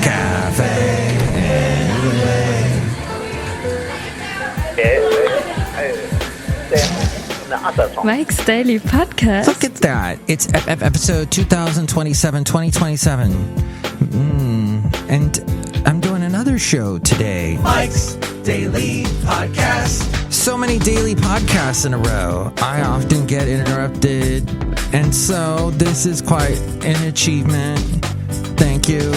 cafe anyway. Mike's Daily Podcast. Look at that. It's episode 2027, and I'm doing another show today. Mike's Daily Podcast. So many daily podcasts in a row. I often get interrupted, and so this is quite an achievement. Thank you,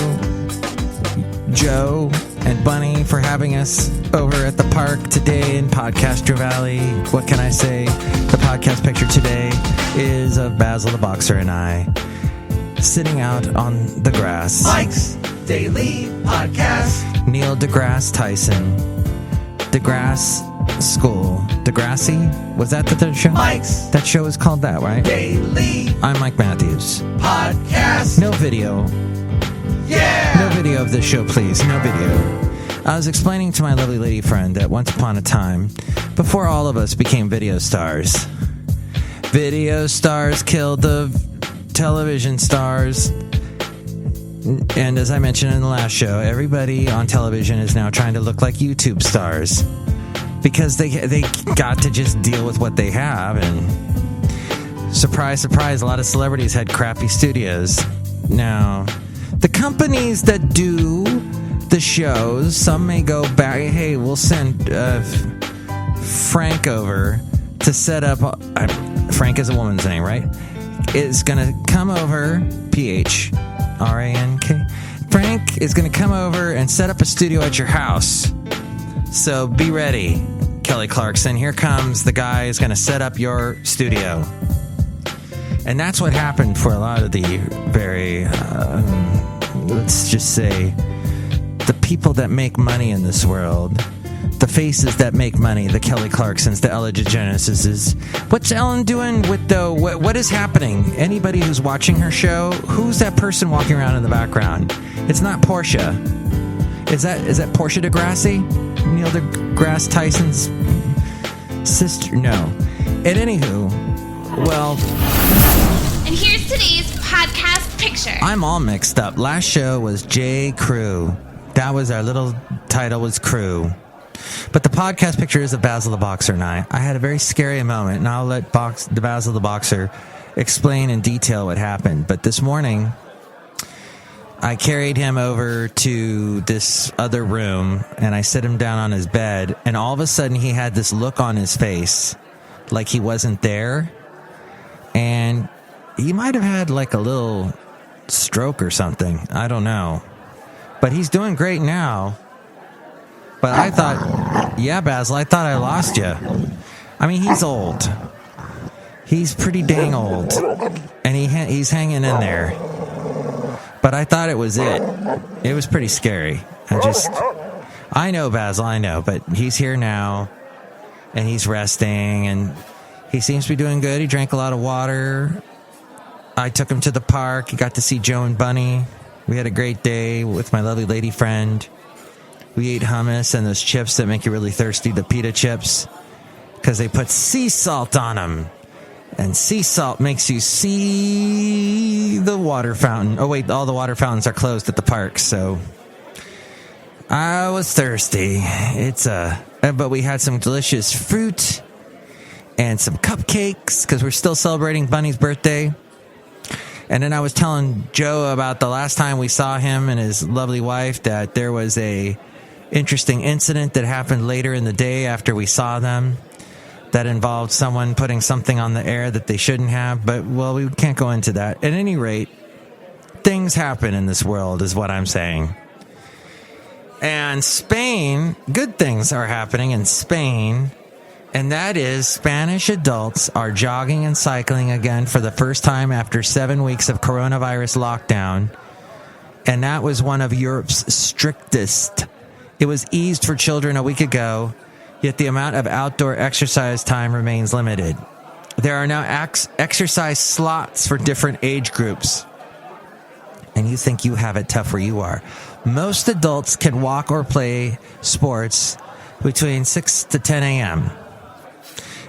Joe and Bunny, for having us over at the park today in Podcaster Valley. What can I say? The podcast picture today is of Basil the Boxer and I sitting out on the grass. Mike's Daily Podcast. Neil deGrasse Tyson. DeGrasse School. Degrassi? Was that the show? Mike's. That show is called that, right? Daily. I'm Mike Matthews. Podcast. No video. Yeah! No video of this show, please. No video. I was explaining to my lovely lady friend that once upon a time, before all of us became video stars killed the television stars. And as I mentioned in the last show, everybody on television is now trying to look like YouTube stars because they got to just deal with what they have. And surprise, surprise, a lot of celebrities had crappy studios. Now, the companies that do the shows, some may go back, hey, we'll send Frank over to set up, Frank is a woman's name, right? Is going to come over, Phrank. Frank is going to come over and set up a studio at your house. So be ready, Kelly Clarkson. Here comes the guy who's going to set up your studio. And that's what happened for a lot of the very, let's just say, the people that make money in this world, the faces that make money, the Kelly Clarksons, the Ellen DeGeneres. What's Ellen doing with the, what is happening? Anybody who's watching her show, who's that person walking around in the background? It's not Portia. Is that Portia deGrassi? Neil deGrasse Tyson's sister? No. And anywho, well... And here's today's podcast picture. I'm all mixed up. Last show was J. Crew. That was our little title, was Crew. But the podcast picture is of Basil the Boxer and I. I had a very scary moment, and I'll let the Basil the Boxer explain in detail what happened. But this morning, I carried him over to this other room, and I set him down on his bed, and all of a sudden he had this look on his face like he wasn't there. And he might have had like a little stroke or something. I don't know. But he's doing great now. But I thought, yeah, Basil, I thought I lost you. I mean, he's old. He's pretty dang old. And he's hanging in there. But I thought it was it. It was pretty scary. I know, Basil, I know. But he's here now. And he's resting. And he seems to be doing good. He drank a lot of water. I took him to the park. He got to see Joe and Bunny. We had a great day with my lovely lady friend. We ate hummus and those chips that make you really thirsty, the pita chips, because they put sea salt on them. And sea salt makes you see the water fountain. Oh, wait, all the water fountains are closed at the park, so I was thirsty. But we had some delicious fruit and some cupcakes, because we're still celebrating Bunny's birthday. And then I was telling Joe about the last time we saw him and his lovely wife, that there was a interesting incident that happened later in the day after we saw them that involved someone putting something on the air that they shouldn't have. But, well, we can't go into that. At any rate, things happen in this world is what I'm saying. And Spain, good things are happening in Spain. And that is Spanish adults are jogging and cycling again for the first time after 7 weeks of coronavirus lockdown. And that was one of Europe's strictest. It was eased for children a week ago, yet the amount of outdoor exercise time remains limited. There are now exercise slots for different age groups. And you think you have it tough where you are. Most adults can walk or play sports between 6 to 10 a.m.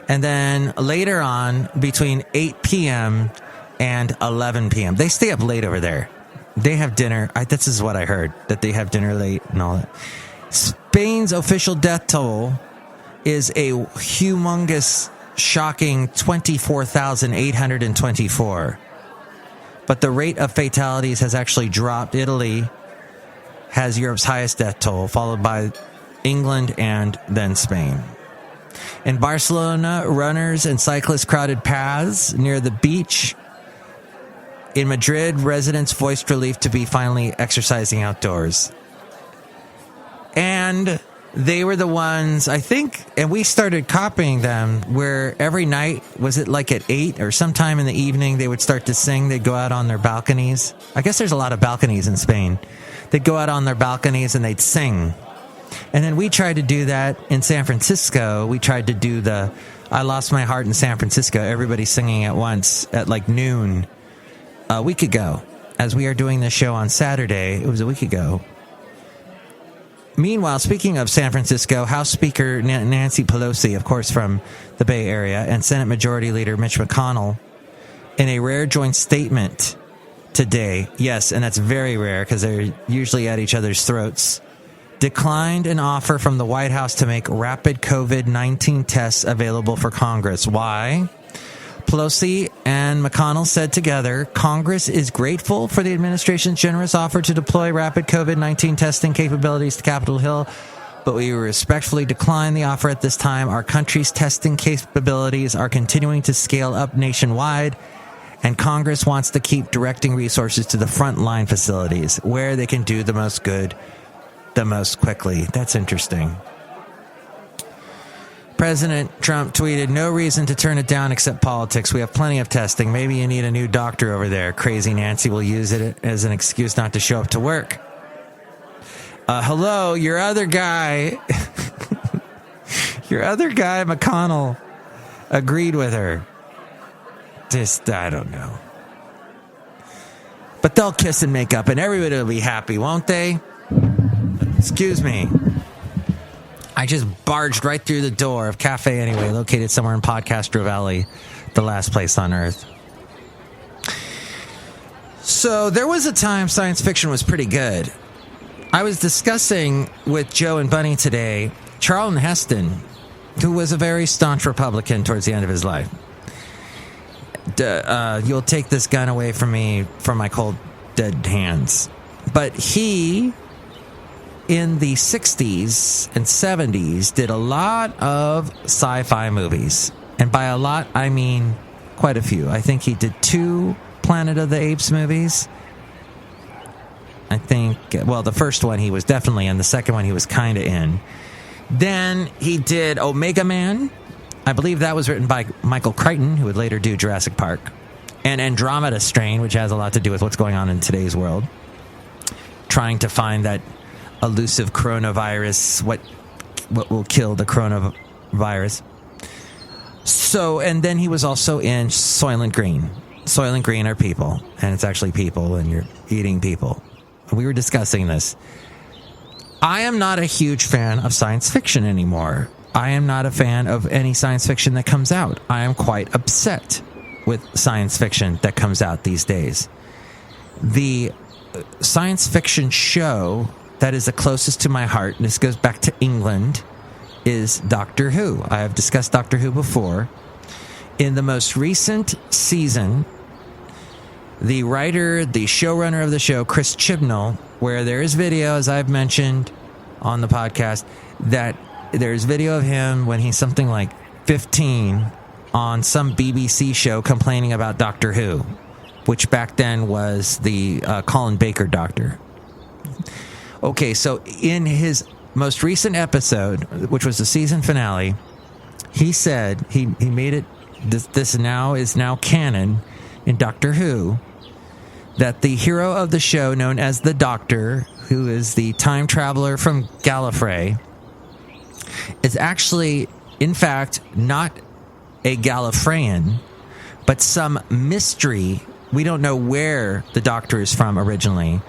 And then later on, between 8 p.m. and 11 p.m. They stay up late over there. They have dinner. This is what I heard, that they have dinner late and all that. Spain's official death toll is a humongous, shocking 24,824. But the rate of fatalities has actually dropped. Italy has Europe's highest death toll, followed by England and then Spain. In Barcelona, runners and cyclists crowded paths near the beach. In Madrid, residents voiced relief to be finally exercising outdoors. And they were the ones, I think, and we started copying them, where every night, was it like at 8 or sometime in the evening, they would start to sing. They'd go out on their balconies. I guess there's a lot of balconies in Spain. They'd go out on their balconies and they'd sing. And then we tried to do that in San Francisco. We tried to do the I Lost My Heart in San Francisco, everybody singing at once at like noon a week ago. As we are doing this show on Saturday, it was a week ago. Meanwhile, speaking of San Francisco, House Speaker Nancy Pelosi, of course from the Bay Area, and Senate Majority Leader Mitch McConnell, in a rare joint statement today, yes, and that's very rare because they're usually at each other's throats, declined an offer from the White House to make rapid COVID-19 tests available for Congress. Why? Pelosi and McConnell said together, Congress is grateful for the administration's generous offer to deploy rapid COVID-19 testing capabilities to Capitol Hill, but we respectfully decline the offer at this time. Our country's testing capabilities are continuing to scale up nationwide, and Congress wants to keep directing resources to the frontline facilities where they can do the most good the most quickly. That's interesting. President Trump tweeted, no reason to turn it down except politics. We have plenty of testing. Maybe you need a new doctor over there. Crazy Nancy will use it as an excuse not to show up to work. Hello, your other guy, McConnell, agreed with her. Just, I don't know. But they'll kiss and make up and everybody will be happy, won't they? Excuse me. I just barged right through the door of Cafe Anyway, located somewhere in Podcastro Valley, the last place on earth. So there was a time science fiction was pretty good. I was discussing with Joe and Bunny today, Charlton Heston, who was a very staunch Republican towards the end of his life. You'll take this gun away from me, from my cold, dead hands. But he, in the 60s and 70s, did a lot of sci-fi movies. And by a lot, I mean quite a few. I think he did 2 Planet of the Apes movies. I think, well, the first one he was definitely in. The second one he was kind of in. Then he did Omega Man. I believe that was written by Michael Crichton, who would later do Jurassic Park. And Andromeda Strain, which has a lot to do with what's going on in today's world. Trying to find that elusive coronavirus, what will kill the coronavirus. So, and then he was also in Soylent Green. Soylent Green are people, and it's actually people, and you're eating people. We were discussing this. I am not a huge fan of science fiction anymore. I am not a fan of any science fiction that comes out. I am quite upset with science fiction that comes out these days. The science fiction show that is the closest to my heart, and this goes back to England, is Doctor Who. I have discussed Doctor Who before. In the most recent season, the writer, the showrunner of the show, Chris Chibnall, where there is video, as I've mentioned on the podcast, that there's video of him when he's something like 15 on some BBC show complaining about Doctor Who, which back then was the Colin Baker Doctor. Okay, so in his most recent episode, which was the season finale, he said, he made it, this now is now canon in Doctor Who, that the hero of the show, known as the Doctor, who is the time traveler from Gallifrey, is actually, in fact, not a Gallifreyan, but some mystery. We don't know where the Doctor is from originally,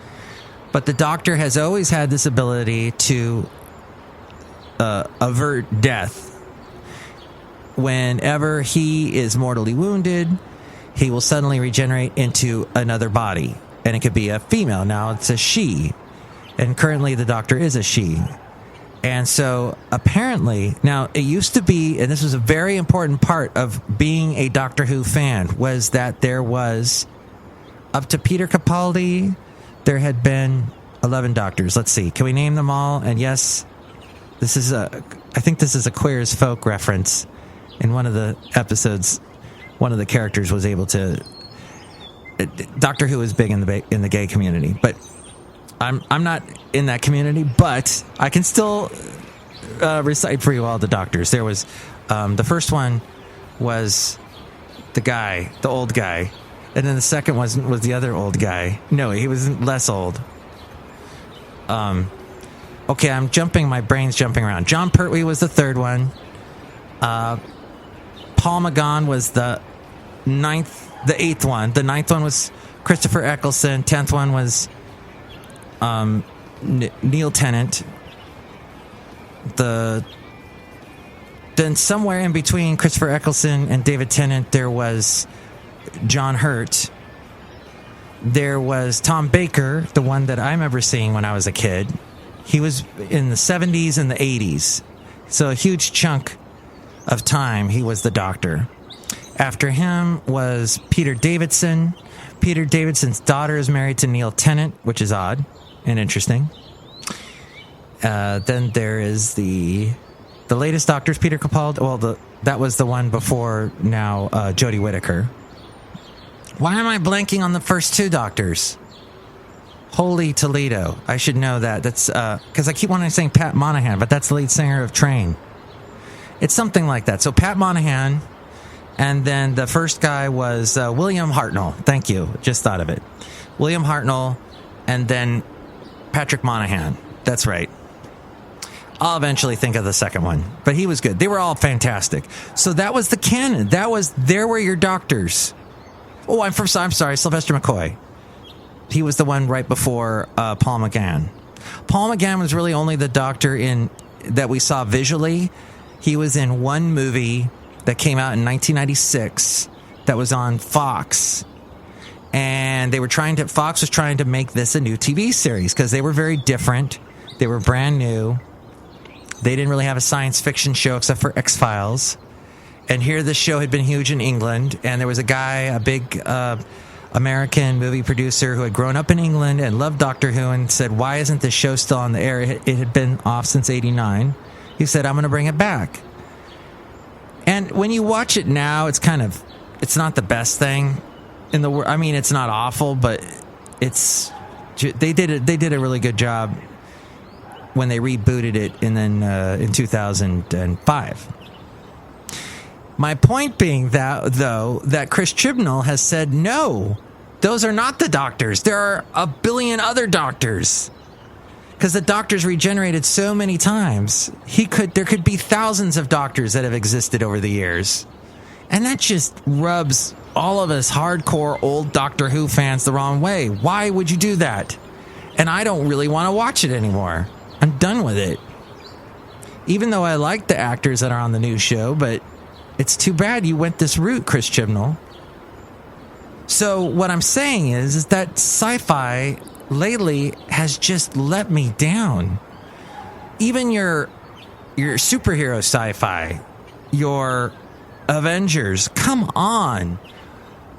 but the Doctor has always had this ability to avert death. Whenever he is mortally wounded, he will suddenly regenerate into another body. and it could be a female. Now it's a she, and currently the Doctor is a she. And so apparently, now it used to be, and this was a very important part of being a Doctor Who fan, was that there was, up to Peter Capaldi, there had been 11 Doctors. Let's see, can we name them all? And yes, I think this is a Queer as Folk reference. In one of the episodes, one of the characters was able to. Doctor Who is big in the gay community, but I'm not in that community. But I can still recite for you all the Doctors. There was the first one was the old guy, and then the second was the other old guy. No, he was less old. Okay, my brain's jumping around. John Pertwee was the third one. Paul McGann was the eighth one. The ninth one was Christopher Eccleston. 10th one was Neil Tennant. Then somewhere in between Christopher Eccleston and David Tennant, there was John Hurt. There was Tom Baker, the one that I remember seeing when I was a kid. He was in the 70s and the 80s. So a huge chunk of time he was the Doctor. After him was Peter Davidson. Peter Davidson's daughter is married to Neil Tennant, which is odd and interesting. Then there is the latest Doctor's Peter Capaldi. Well, that was the one before now, Jodie Whittaker. Why am I blanking on the first two Doctors? Holy Toledo. I should know that. That's because I keep wanting to say Pat Monahan, but that's the lead singer of Train. It's something like that. So Pat Monahan, and then the first guy was William Hartnell. Thank you. Just thought of it. William Hartnell, and then Patrick Monahan. That's right. I'll eventually think of the second one, but he was good. They were all fantastic. So that was the canon. There were your Doctors. Oh, I'm sorry, Sylvester McCoy. He was the one right before Paul McGann. Paul McGann was really only the Doctor that we saw visually. He was in one movie that came out in 1996 that was on Fox. And Fox was trying to make this a new TV series because they were very different. They were brand new. They didn't really have a science fiction show except for X-Files. And here this show had been huge in England. And there was a guy, a big American movie producer who had grown up in England and loved Doctor Who and said, why isn't this show still on the air? It had been off since 89. He said, I'm going to bring it back. And when you watch it now, it's not the best thing in the world. I mean, it's not awful, but they did a really good job when they rebooted it in 2005. My point being that Chris Chibnall has said, no, those are not the Doctors. There are a billion other Doctors. Because the Doctors regenerated so many times. There could be thousands of Doctors that have existed over the years. And that just rubs all of us hardcore old Doctor Who fans the wrong way. Why would you do that? And I don't really want to watch it anymore. I'm done with it. Even though I like the actors that are on the new show, but it's too bad you went this route, Chris Chibnall. So what I'm saying is that sci-fi lately has just let me down. Even your superhero sci-fi, your Avengers, come on.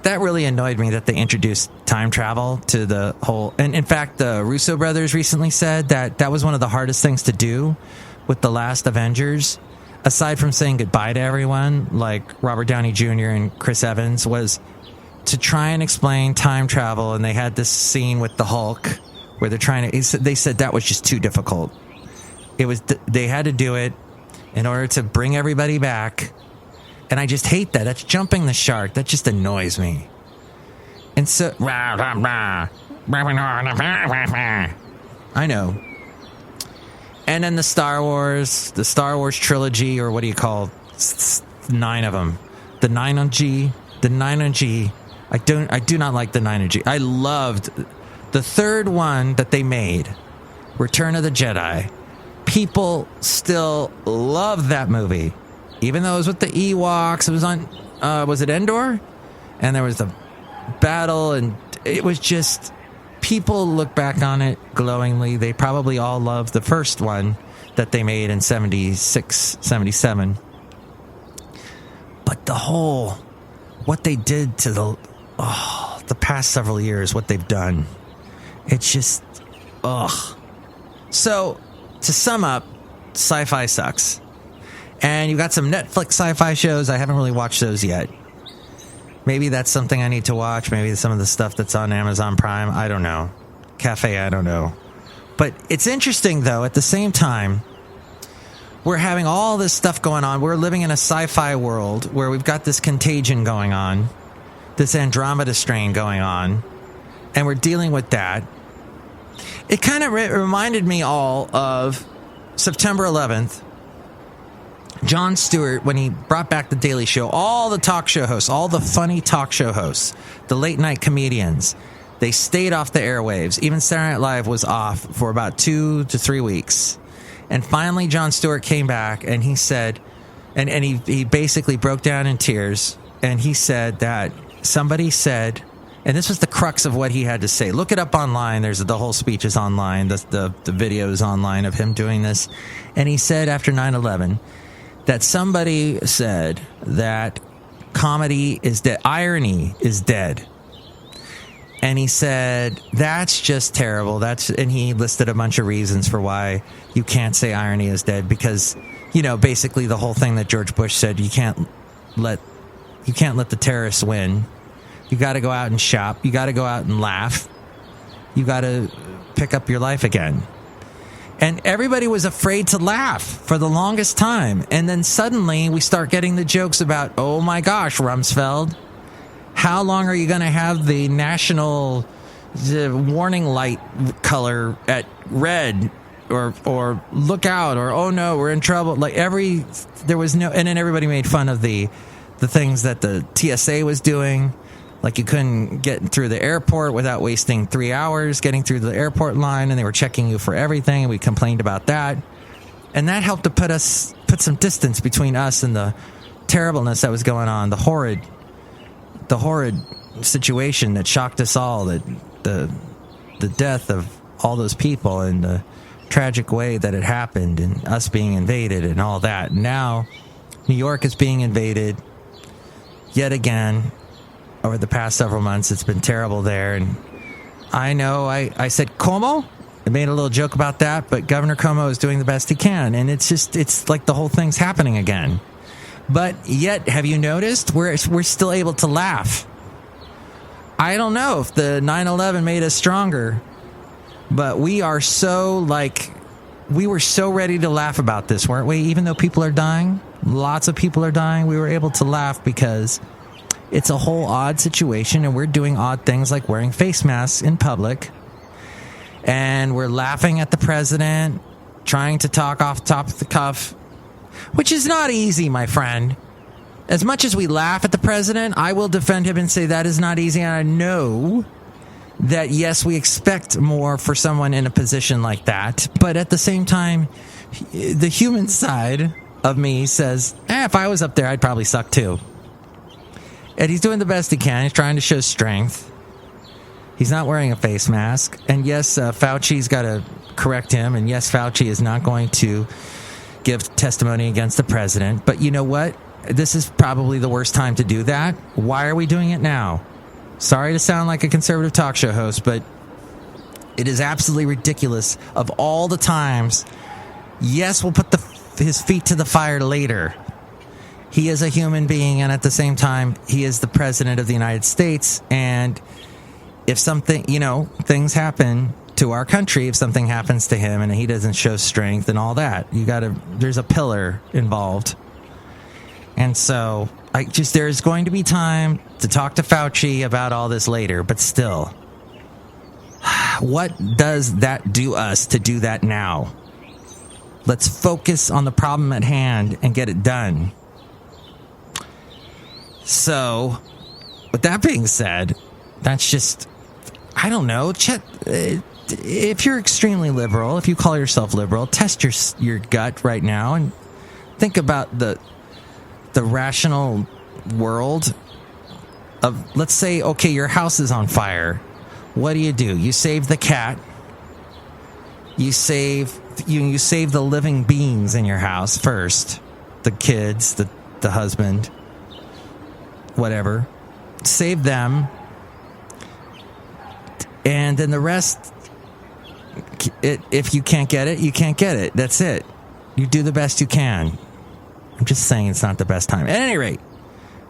That really annoyed me that they introduced time travel to the whole. And in fact, the Russo brothers recently said that was one of the hardest things to do with the last Avengers, aside from saying goodbye to everyone, like Robert Downey Jr. and Chris Evans, was to try and explain time travel. And they had this scene with the Hulk where they said that was just too difficult. They had to do it in order to bring everybody back. And I just hate that. That's jumping the shark. That just annoys me. And so, I know. And then the Star Wars trilogy, or what do you call 9 of them? The 9 on G. I do not like the 9 on G. I loved the third one that they made, Return of the Jedi. People still love that movie. Even though it was with the Ewoks, it was on, was it Endor? And there was the battle, and it was just, people look back on it glowingly. They probably all love the first one that they made in 76, 77. But what they did to the past several years, what they've done, it's just, So, to sum up, sci-fi sucks. And you've got some Netflix sci-fi shows. I haven't really watched those yet. Maybe that's something I need to watch. Maybe some of the stuff that's on Amazon Prime. I don't know. Cafe, I don't know. But it's interesting, though, at the same time, we're having all this stuff going on. We're living in a sci-fi world where we've got this contagion going on, this Andromeda strain going on, and we're dealing with that. It kind of reminded me all of September 11th. Jon Stewart, when he brought back The Daily Show, all the talk show hosts, all the funny talk show hosts, the late night comedians, they stayed off the airwaves. Even Saturday Night Live was off for about 2 to 3 weeks. And finally, Jon Stewart came back and he said, and he basically broke down in tears. And he said that somebody said, and this was the crux of what he had to say. Look it up online. The whole speech is online. The video is online of him doing this. And he said after 9/11 that somebody said that comedy is dead. Irony is dead. And he said, that's just terrible. And he listed a bunch of reasons for why you can't say irony is dead. Because, basically the whole thing that George Bush said, you can't let the terrorists win. You got to go out and shop. You got to go out and laugh. You got to pick up your life again. And everybody was afraid to laugh for the longest time. And then suddenly we start getting the jokes about, oh my gosh, Rumsfeld, how long are you going to have the national warning light color at red or look out or, oh no, we're in trouble. And then everybody made fun of the things that the TSA was doing. Like you couldn't get through the airport without wasting 3 hours getting through the airport line, and they were checking you for everything, and we complained about that. And that helped to put some distance between us and the terribleness that was going on, the horrid situation that shocked us all, the death of all those people and the tragic way that it happened and us being invaded and all that. Now, New York is being invaded yet again. Over the past several months, it's been terrible there. And I know I said Cuomo. I made a little joke about that, but Governor Cuomo is doing the best he can. And it's like the whole thing's happening again. But yet, have you noticed? We're still able to laugh. I don't know if the 9/11 made us stronger, but we were so ready to laugh about this, weren't we? Even though people are dying, lots of people are dying, we were able to laugh because it's a whole odd situation, and we're doing odd things like wearing face masks in public, and we're laughing at the president, trying to talk off the top of the cuff, which is not easy, my friend. As much as we laugh at the president, I will defend him and say that is not easy, and I know that, yes, we expect more for someone in a position like that, but at the same time, the human side of me says, if I was up there, I'd probably suck too. And he's doing the best he can. He's trying to show strength. He's not wearing a face mask. And yes, Fauci's got to correct him. And yes, Fauci is not going to give testimony against the president. But you know what? This is probably the worst time to do that. Why are we doing it now? Sorry to sound like a conservative talk show host, but it is absolutely ridiculous of all the times. Yes, we'll put his feet to the fire later. He is a human being, and at the same time, he is the president of the United States. And if something, things happen to our country, if something happens to him and he doesn't show strength and all that, there's a pillar involved. And so there's going to be time to talk to Fauci about all this later, but still, what does that do us to do that now? Let's focus on the problem at hand and get it done. So, with that being said, that's just, I don't know, if you're extremely liberal, if you call yourself liberal, test your gut right now and think about the rational world of, let's say, okay, your house is on fire. what do? You save the cat. You save the living beings in your house first. The kids, the husband, whatever. Save them. And then the rest, if you can't get it, you can't get it. That's it. You do the best you can. I'm just saying it's not the best time. At any rate,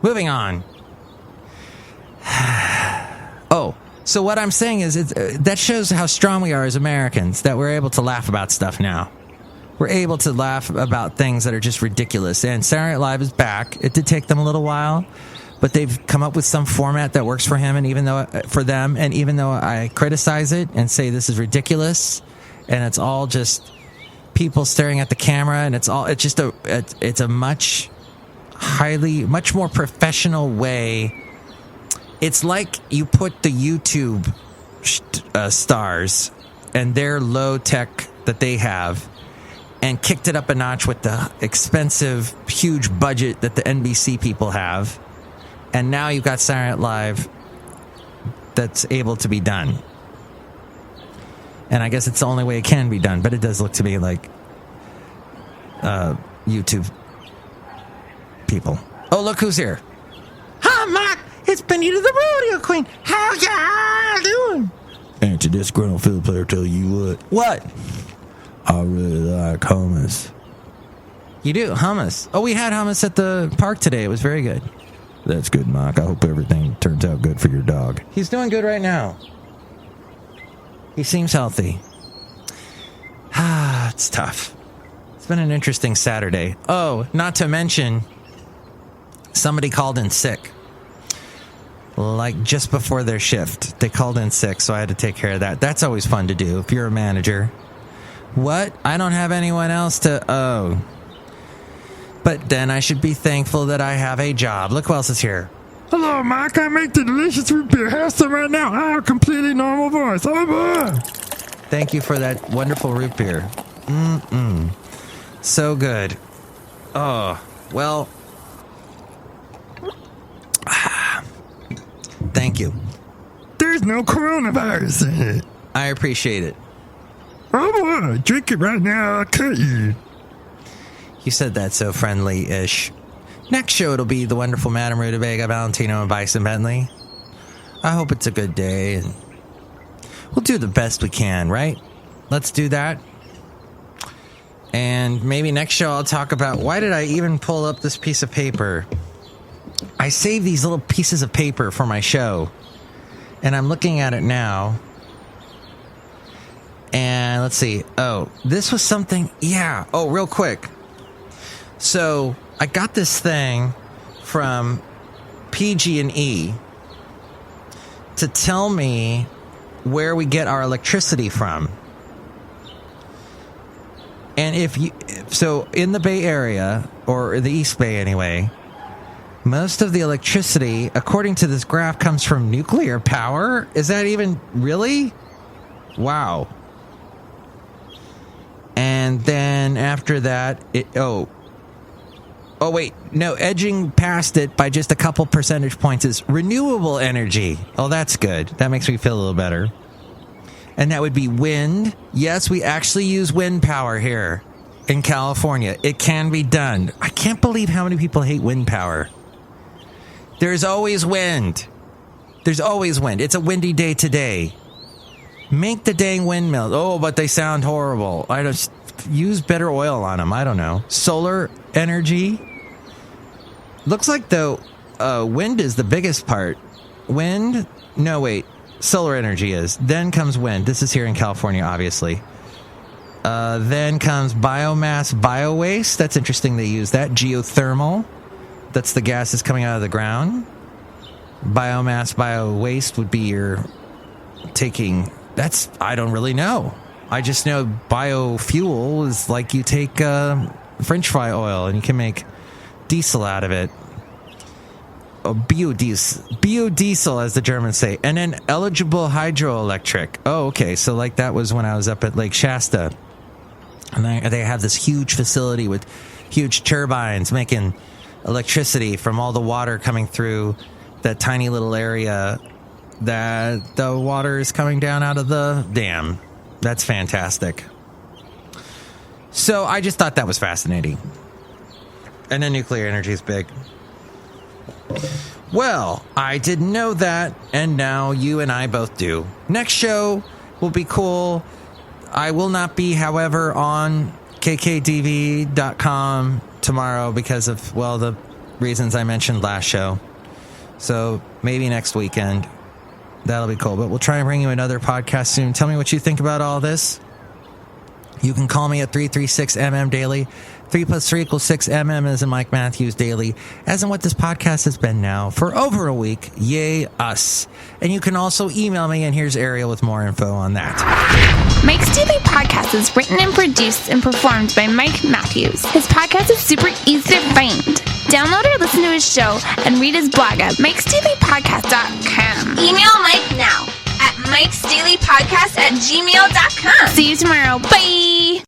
moving on. Oh, so what I'm saying is that shows how strong we are as Americans, that we're able to laugh about stuff now. We're able to laugh about things that are just ridiculous. And Saturday Night Live is back. It did take them a little while, but they've come up with some format that works for him, and even though I criticize it and say this is ridiculous, and it's all just people staring at the camera, and it's a much more professional way. It's like you put the YouTube stars and their low tech that they have and kicked it up a notch with the expensive, huge budget that the NBC people have. And now you've got Saturday Night Live that's able to be done. And I guess it's the only way it can be done, but it does look to me like YouTube people. Oh, look who's here. Hi, Mike. It's Benita the Rodeo Queen. How y'all doing? Ain't you disgruntled fiddle player tell you what? I really like hummus. You do? Hummus. Oh, we had hummus at the park today. It was very good. That's good, Mike. I hope everything turns out good for your dog. He's doing good right now. He seems healthy. It's tough. It's been an interesting Saturday. Oh, not to mention, somebody called in sick. Like just before their shift. They called in sick, so I had to take care of that. That's always fun to do if you're a manager. What? I don't have anyone else to... Oh. But then I should be thankful that I have a job. Look who else is here. Hello, Mike. I make the delicious root beer. Have some right now. I have a completely normal voice. Oh, boy. Thank you for that wonderful root beer. So good. Oh, well... Thank you. There's no coronavirus in it. I appreciate it. Oh, boy. Drink it right now. I'll cut you. You said that so friendly-ish. Next show, it'll be the wonderful Madame Rootabega, Valentino, and Bison Bentley. I hope it's a good day, and we'll do the best we can, right? Let's do that. And maybe next show I'll talk about why did I even pull up this piece of paper? I save these little pieces of paper for my show, and I'm looking at it now. And let's see. Oh, this was something. Yeah. Oh, real quick. So I got this thing from PG&E to tell me where we get our electricity from. And so in the Bay Area, or the East Bay anyway, most of the electricity, according to this graph, comes from nuclear power. Is that even really? Wow. And then after that, edging past it by just a couple percentage points is renewable energy. Oh, that's good. That makes me feel a little better. And that would be wind. Yes, we actually use wind power here in California. It can be done. I can't believe how many people hate wind power. There's always wind. There's always wind. It's a windy day today. Make the dang windmills. Oh, but they sound horrible. I just use better oil on them. I don't know. Solar energy. Looks like, though, wind is the biggest part. Wind? No, wait. Solar energy is. Then comes wind. This is here in California, obviously. Then comes biomass, bio-waste. That's interesting they use that. Geothermal. That's the gases coming out of the ground. Biomass, bio-waste would be your taking... I don't really know. I just know biofuel is like you take French fry oil and you can make diesel out of it. Biodiesel, as the Germans say. And then eligible hydroelectric. Oh, okay. So like that was when I was up at Lake Shasta. And they have this huge facility with huge turbines making electricity from all the water coming through that tiny little area that the water is coming down out of the dam. That's fantastic. So I just thought that was fascinating. And then nuclear energy is big. Well, I didn't know that, and now you and I both do. Next show will be cool. I will not be, however, on kkdv.com tomorrow because of, well, the reasons I mentioned last show. So maybe next weekend. That'll be cool. But we'll try and bring you another podcast soon. Tell me what you think about all this. You can call me at 336MM Daily. 3 + 3 = 6. MM as in Mike Matthews Daily. As in what this podcast has been now for over a week. Yay, us. And you can also email me, and here's Ariel with more info on that. Mike's Daily Podcast is written and produced and performed by Mike Matthews. His podcast is super easy to find. Download or listen to his show and read his blog at MikesDailyPodcast.com. Email Mike now at MikesDailyPodcast@gmail.com. See you tomorrow. Bye!